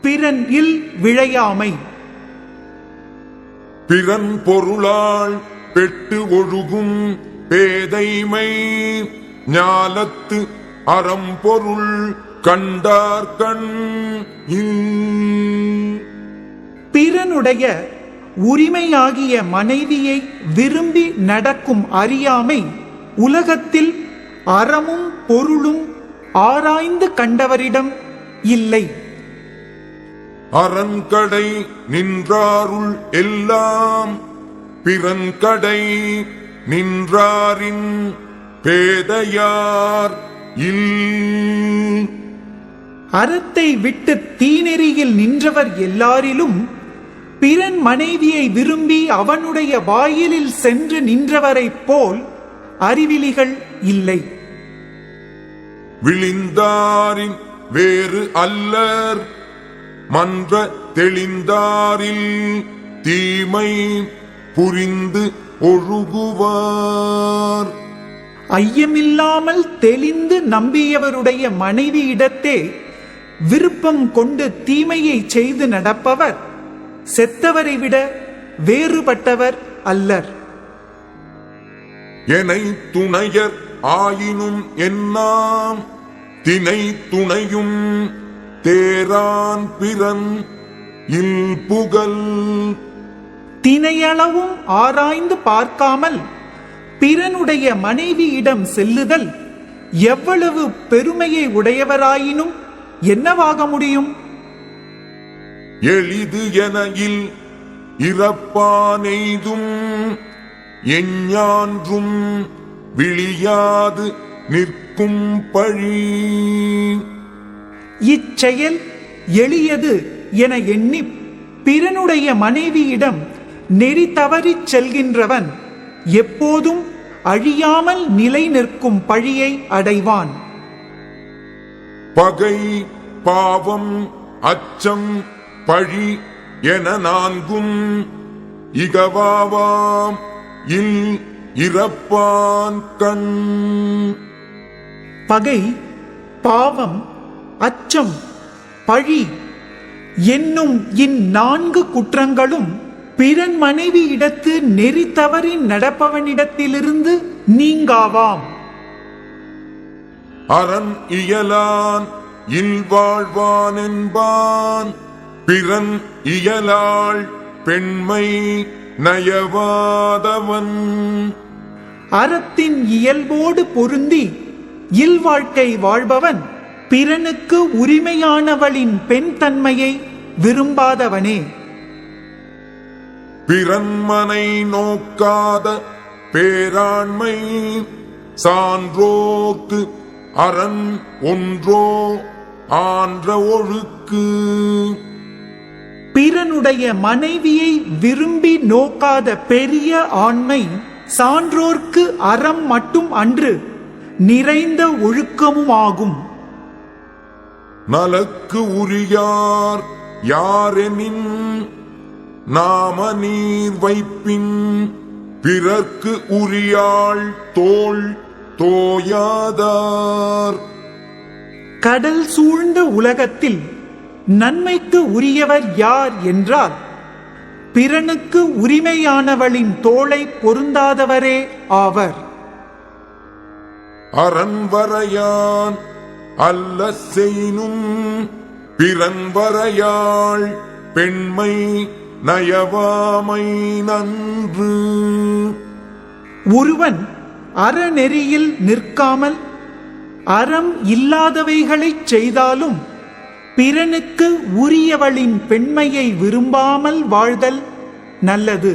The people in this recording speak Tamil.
பிறன் இல் விழையாமை. பிறன் பொருளால் பெட்டு ஒழுகும் பேதைமை ஞாலத்து அறம்பொருள் கண்டார்கண். பிறனுடைய உரிமையாகிய மனைவியை விரும்பி நடக்கும் அறியாமை உலகத்தில் அறமும் பொருளும் ஆராய்ந்து கண்டவரிடம் இல்லை. அரண்கடை நின்றாருள் எல்லாம் பிறன்கடை நின்றாரின் பேதையார் இல். அறத்தை விட்டு தீநெறியில் நின்றவர் எல்லாரிலும் பிறன் மனைவியை விரும்பி அவனுடைய வாயிலில் சென்று நின்றவரைப் போல் அறிவிலிகள் இல்லை. விழிந்தாரின் வேறு அல்லர் மன்ற தெளிந்தாரில் தீமை புரிந்து ஒழுகுவார். ஐயமில்லாமல் தெளிந்து நம்பியவருடைய மனைவியிடத்தே விருப்பம் கொண்டு தீமையை செய்து நடப்பவர் செத்தவரை விட வேறுபட்டவர் அல்லர். எனை துணையர் ஆயினும் என்னாம் தினை துணையும் தேரான் பிறன் இல் புகழ். தினையளவும் ஆராய்ந்து பார்க்காமல் பிறனுடைய மனைவியிடம் செல்லுதல் எவ்வளவு பெருமையை உடையவராயினும் என்னவாக முடியும்? எளிது என இல் இறப்பானெய்தும் எஞ்ஞான்றும் விழியாது நிற்கும் பழி. இச்செயல் எளியது என எண்ணி பிறனுடைய மனைவியிடம் நெறி தவறிச் செல்கின்றவன் எப்போதும் அழியாமல் நிலை நிற்கும் பழியை அடைவான். பகை பாவம் அச்சம் பழி என நான்கும் இகவாவாம் இல் இறப்பான் கண். பகை பாவம் அச்சம் பழி என்னும் இந்நான்கு குற்றங்களும் பிறன் மனைவி இடத்து நெறி தவறி நடப்பவனிடத்திலிருந்து நீங்காவாம். அரண் இயலான் இல்வாழ்வான் என்பான் பிறன் இயலாள் பெண்மை நயவாதவன். அறத்தின் இயல்போடு பொருந்தி இல்வாழ்க்கை வாழ்பவன் பிறனுக்கு உரிமையானவளின் பெண் தன்மையை விரும்பாதவனே. பிறன்மனை நோக்காத பேராண்மை சான்றோர்க்கு அரண் ஒன்றோ ஆன்ற ஒழுக்கு. பிறனுடைய மனைவியை விரும்பி நோக்காத பெரிய ஆண்மை சான்றோர்க்கு அறம் மட்டும் அன்று நிறைந்த ஒழுக்கமுமாகும். நலக்கு உரியார் யாரெனின் நாம நீர் வைப்பின் பிறர்க்கு உரியாள் தோள் தோயாதார். கடல் சூழ்ந்த உலகத்தில் நன்மைக்கு உரியவர் யார் என்றால் பிறனுக்கு உரிமையானவளின் தோளை பொருந்தாதவரே ஆவர். அரண்வரையான் அல்ல செய்னும் பிறன்வரையாள் பெண்மை நயவாமை நன்று. ஒருவன் அறநெறியில் நிற்காமல் அறம் இல்லாதவைகளைச் செய்தாலும் பிறனுக்கு உரியவளின் பெண்மையை விரும்பாமல் வாழ்தல் நல்லது.